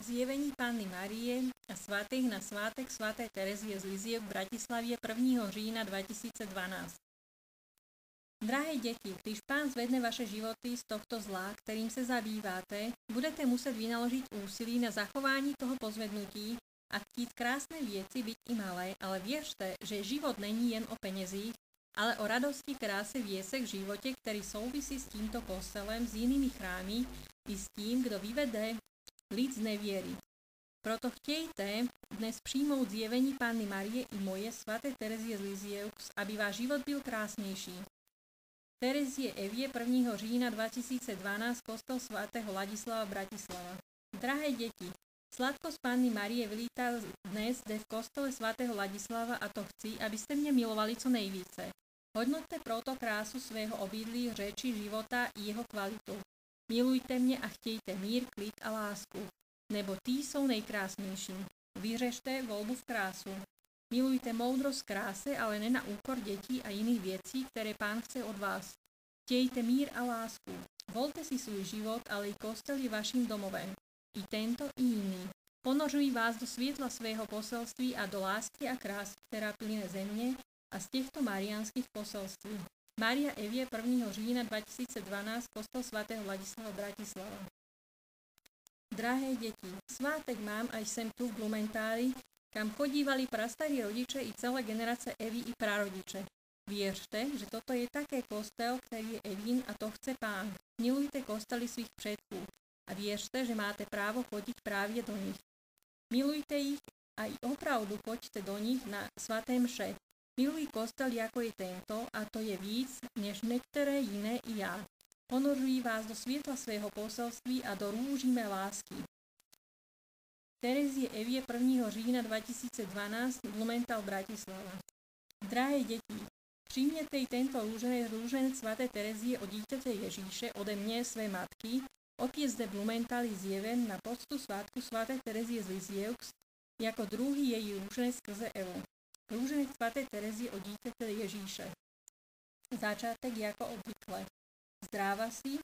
Zjevení Panny Márie a svätých na svátek svätej Terezie z Liziev v Bratislavie 1. října 2012. Drahé deti, když Pán zvedne vaše životy z tohto zla, kterým se zabýváte, budete muset vynaložiť úsilí na zachování toho pozvednutí a chtít krásné věci, byť i malé, ale věřte, že život není jen o penězích, ale o radosti, kráse, věcech v životě, který souvisí s tímto kostelem, s jinými chrámy i s tím, kdo vyvede lid z neviery. Proto chtějte dnes přijmout zjevení Panny Marie i moje sväté Terezie z Liziev, aby váš život byl krásnější. Terezie Evie 1. října 2012, kostel svätého Ladislava, Bratislava. Drahé děti, sladkosť Panny Marie vylítá dnes zde v kostole svätého Ladislava a to chci, abyste mě milovali co nejvíce. Hodnoťte proto krásu svého obydlí, řeči, života i jeho kvalitu. Milujte mě a chtějte mír, klid a lásku, nebo tí jsou nejkrásnější. Vyřešte volbu v krásu. Milujte moudrost kráse, ale ne na úkor dětí a jiných věcí, které Pán chce od vás. Chtějte mír a lásku. Volte si svůj život, ale i kostel je vaším domovem. I tento, i jiný. Ponořují vás do světla svého poselství a do lásky a krásy, která plyne ze mne a z těchto mariánskych poselství. Mária Evie 1. října 2012, kostel svätého Ladislava, Bratislava. Drahé deti, svátek mám a jsem tu v Blumentáli, kam chodívali prastarí rodiče i celé generace Evy i prarodiče. Věřte, že toto je také kostel, který je Evín a to chce Pán. Milujte kostely svých předků a věřte, že máte právo chodit právě do nich. Milujte jich a i opravdu choďte do nich na svaté mše. Miluj kostel, jako je tento, a to je víc, než některé jiné i já. Ponořují vás do světla svého poselství a do růží mé lásky. Terezie Evie 1. října 2012, Blumenthal, Bratislava. Drahé děti, přijměte i tento růženec svaté Terezie od dítěte Ježíše ode mě, své matky, opět zde Blumenthali zjeven na poctu svátku svaté Terezie z Liziev, jako druhý její růženec skrze Evu. Růženec svaté Terezie od dítěte Ježíše. Začátek jako obvykle. Zdráva si,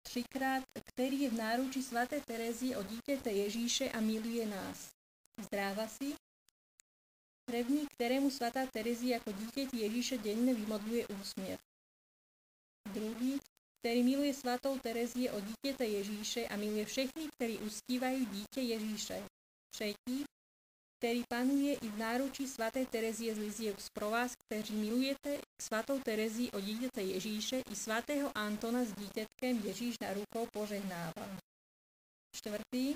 třikrát, který je v náručí svaté Terezie od dítěte Ježíše a miluje nás. Zdráva si, první, kterému svatá Terezie jako dítěti Ježíše denně vymodluje úsměv. Druhý, který miluje svatou Terezie od dítěte Ježíše a miluje všechny, kteří uctívají dítě Ježíše. Třetí, který panuje i v náručí svaté Terezie z Liziev pro vás, kteří milujete svatou Terezii od dítěte Ježíše i svatého Antona s dítětkem Ježíš na rukou požehnává. Čtvrtý,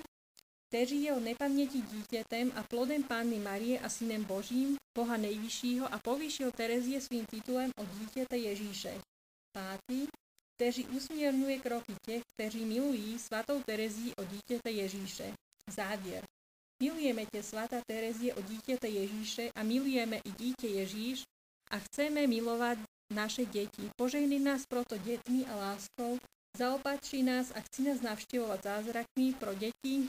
kteří je od nepaměti dítětem a plodem Panny Marie a synem Božím, Boha nejvyššího a povýšil Terezie svým titulem od dítěte Ježíše. Pátý, kteří usměrňuje kroky těch, kteří milují svatou Terezii od dítěte Ježíše. Závěr. Milujeme tě, svatá Terezie od dítěte Ježíše a milujeme i dítě Ježíš a chceme milovat naše děti. Požehnej nás proto dětmi a láskou, zaopatří nás a chci nás navštěvovat zázrakmi pro děti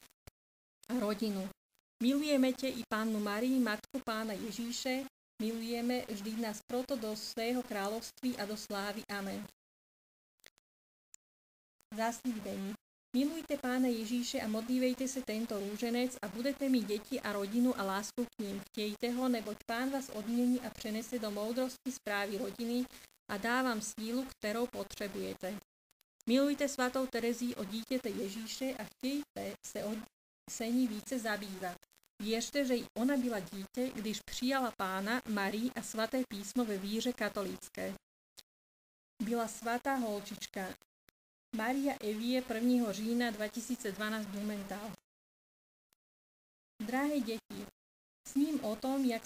a rodinu. Milujeme tě i Pannu Marii, matku Pána Ježíše, milujeme, vždy nás proto do svého království a do slávy. Amen. Zaslíbení. Milujte Pána Ježíše a modlívejte se tento růženec a budete mít děti a rodinu a lásku k ním. Chtějte ho, neboť Pán vás odmění a přenese do moudrosti správy rodiny a dá vám sílu, kterou potřebujete. Milujte svatou Terezii od dítěte Ježíše a chtějte se ní více zabývat. Věřte, že i ona byla dítě, když přijala Pána, Marii a svaté písmo ve víře katolícké. Byla svatá holčička. Mária Evie 1. října 2012, Blumenthal. Drahé děti, sním o tom, jak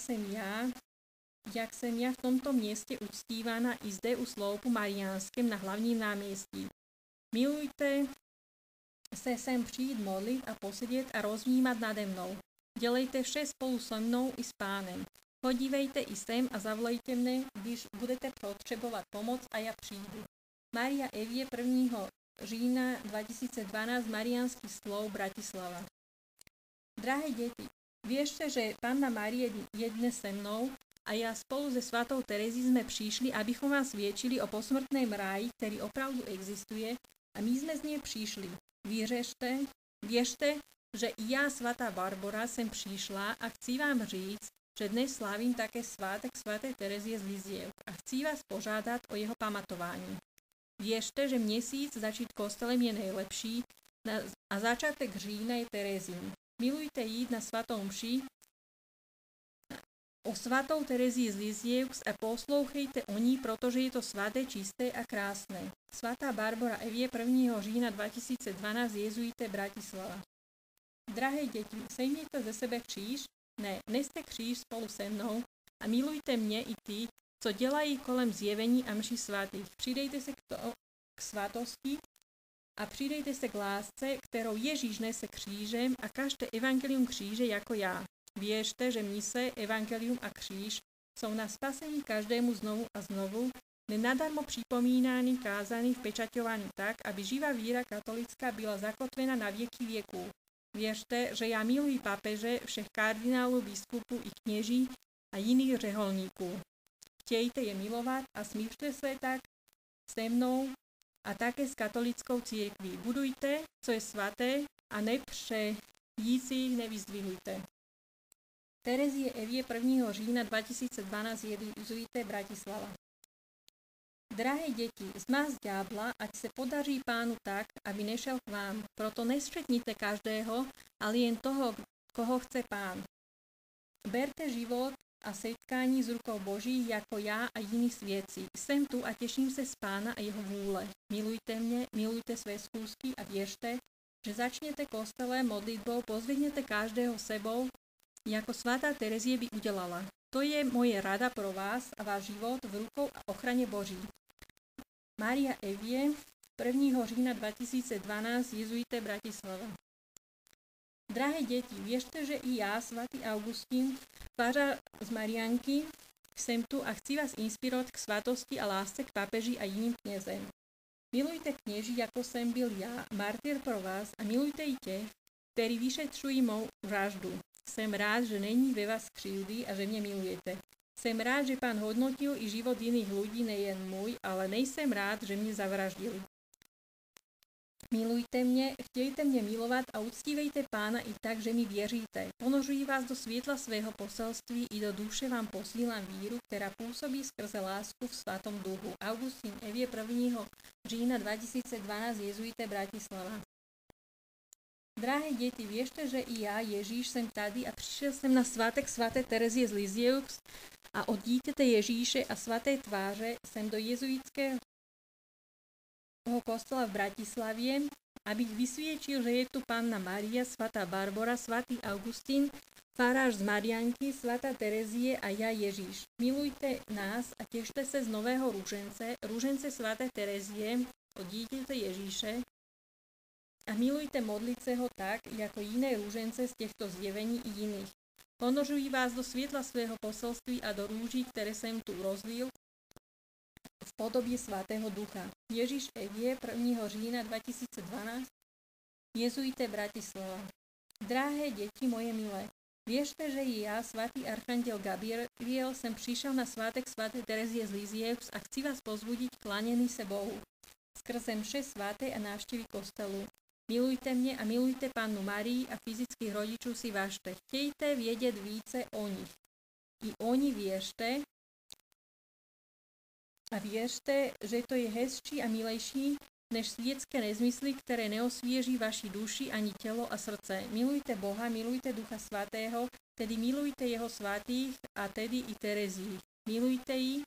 jsem já v tomto městě uctívána i zde u sloupu mariánském na hlavním náměstí. Milujte se sem přijít modlit a posedět a rozvnímat nade mnou. Dělejte vše spolu se mnou i s Pánem. Podívejte i sem a zavolejte mne, když budete potřebovat pomoc a já přijdu. Mária Evie 1. října 2012, Mariánskych slov, Bratislava. Drahé děti, věřte, že Panna Marie je dnes se mnou a já spolu se svatou Terezí jsme přišli, abychom vás svědčili o posmrtném ráji, který opravdu existuje a my jsme z něj přišli. Věřte, Věřte, že i já, svatá Barbora, jsem přišla a chci vám říct, že dnes slávím také svátek svaté Terezie z Liziev a chci vás požádat o jeho pamatování. Věřte, že měsíc začít kostelem je nejlepší a začátek října je Terezín. Milujte jít na svatou mši o svatou Terezii z Liziev a poslouchejte o ní, protože je to svaté, čisté a krásné. Svatá Barbora Evie 1. října 2012, jezuité, Bratislava. Drahé děti, sejměte ze sebe kříž, neste kříž spolu se mnou a milujte mě i ty, co dělají kolem zjevení a mší svatých. Přidejte se k svatosti a přidejte se k lásce, kterou Ježíš nese křížem a kažte evangelium kříže jako já. Věřte, že mise, evangelium a kříž jsou na spasení každému znovu a znovu, nenadarmo připomínány, kázaný, vpečaťovaný tak, aby živá víra katolická byla zakotvena na věky věků. Věřte, že já miluji papeže, všech kardinálů, biskupů i kněží a jiných řeholníků. Chtějte je milovat a smířte se tak se mnou a také s katolickou církví. Budujte, co je svaté, a nepřejících nevyzdvihujte. Terezie Evie 1. října 2012, jezuité, Bratislava. Drahé děti, zmáz ďábla, ať se podaří pánu tak, aby nešel k vám. Proto nestřetnite každého, ale jen toho, koho chce pán. Berte život a setkání s rukou Boží jako já a jiní svědci. Jsem tu a těším se z pána a jeho vůle. Milujte mě, milujte své schůzky a věřte, že začněte kostele modlitbou, pozvedněte každého sebou, jako svatá Terezie by udělala. To je moje rada pro vás a váš život v rukou a ochraně Boží. Mária Evie, 1. října 2012, jezuité, Bratislava. Drahé děti, věřte, že i já, svatý Augustín, fařář z Mariánky, jsem tu a chci vás inspirovat k svatosti a lásce k papeži a jiným knězem. Milujte kněží, jako jsem byl já, martyr pro vás, a milujte i těch, kteří vyšetřují mou vraždu. Jsem rád, že není ve vás křivdy a že mě milujete. Jsem rád, že pán hodnotil i život jiných lidí, nejen můj, ale nejsem rád, že mě zavraždili. Milujte mě, chtějte mě milovat a uctívejte pána i tak, že mi věříte. Ponořuji vás do světla svého poselství i do duše vám posílám víru, která působí skrze lásku v svatom duchu. Augustín Evie 1. října 2012, jezuité, Bratislava. Drahé děti, věřte, že i já, Ježíš, jsem tady a přišel jsem na svátek svaté Terezie z Liziev a od dítěte Ježíše a svaté tváře jsem do jezuitského kostela v Bratislavě, abych vysvědčil, že je tu Panna Maria, svatá Barbora, svatý Augustín, farář z Mariánky, svatá Terezie a já, Ježíš. Milujte nás a těšte se z nového růžence svaté Terezie od dítěte Ježíše, a milujte modlit se ho tak, jako jiné růžence z těchto zjevení i jiných. Ponořuji vás do světla svého poselství a do růží, které jsem tu rozlil v podobě svatého ducha. Ježíš Evie 1. října 2012, jezuité, Bratislava. Drahé děti moje milé, věřte, že i já, svatý archanděl Gabriel, jsem přišel na svátek svaté Terezie z Liziev a chci vás pozbudit klaněný se Bohu skrze mše svaté a návštěvy kostelu. Milujte mě a milujte Pannu Marii a fyzických rodičů si vážte. Chtějte vědět více o nich. I oni věřte a věřte, že to je hezčí a milejší než světské nezmysly, které neosvěží vaši duši ani tělo a srdce. Milujte Boha, milujte Ducha Svatého, tedy milujte jeho svatých a tedy i Terezii. Milujte ji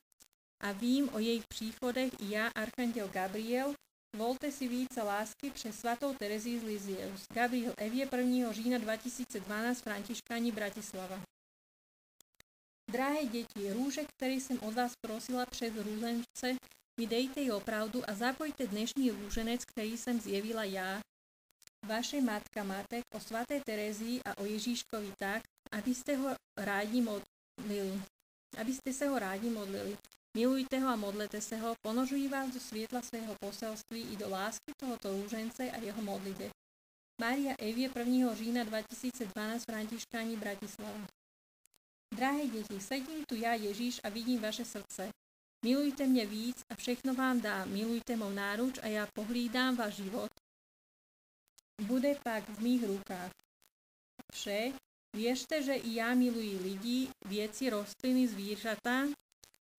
a vím o jejich příchodech i já, archanděl Gabriel. Volte si více lásky přes svatou Terezii z Liziev. Gabriel Evie 1. října 2012, Františkáni, Bratislava. Drahé děti, růže, které jsem od vás prosila přes růžence, mi dejte ji opravdu a zapojte dnešní růženec, který jsem zjevila já, vaše matka matek, o svaté Terezii a o Ježíškovi tak, abyste se ho rádi modlili. Milujte ho a modlete se ho, ponořuji vás do světla svého poselství i do lásky tohoto růžence a jeho modliteb. Mária Evie 1. října 2012, Františkáni, Bratislava. Drahé děti, sedím tu já, Ježíš, a vidím vaše srdce. Milujte mě víc a všechno vám dám. Milujte mou náruč a já pohlídám váš život. bude pak v mých rukách. Vše, věřte, že i já miluji lidi, věci, rostliny, zvířata,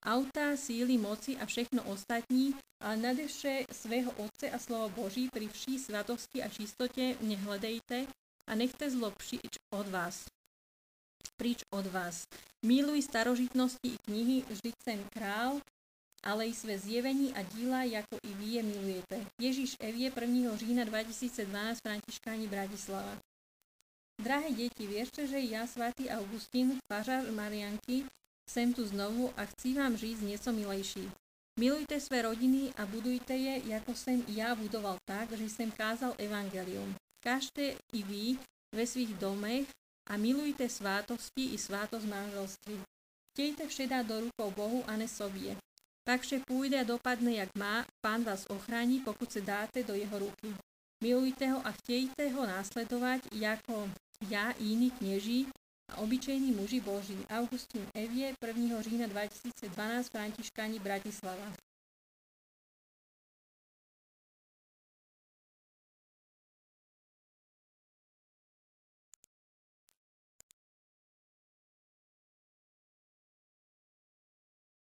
autá, síly, moci a všechno ostatní, ale nadevše svého Otce a slovo Boží pri vší svatosti a čistotě nehledejte a nechte zlo pryč od vás. Miluj starožitnosti i knihy, vždyť jsem král, ale i své zjevení a díla, jako i vy je milujete. Ježíš Evie 1. října 2012, Františkáni, Bratislava. Drahé děti, věřte, že já, svatý Augustín, fařář Marianky, jsem tu znovu a chci vám říct něco milejší. Milujte své rodiny a budujte je, jako jsem i já budoval tak, že jsem kázal evangelium. Kažte i vy ve svých domech a milujte svátosti i svátost manželství. Chtějte vše dát do rukou Bohu a ne sobě. Pak vše půjde a dopadne, jak má, Pán vás ochrání, pokud se dáte do jeho ruky. Milujte ho a chtějte ho následovat, jako já i jiní kněží a obyčejní muži Boží. Augustín Evie 1. října 2012, Františkáni, Bratislava.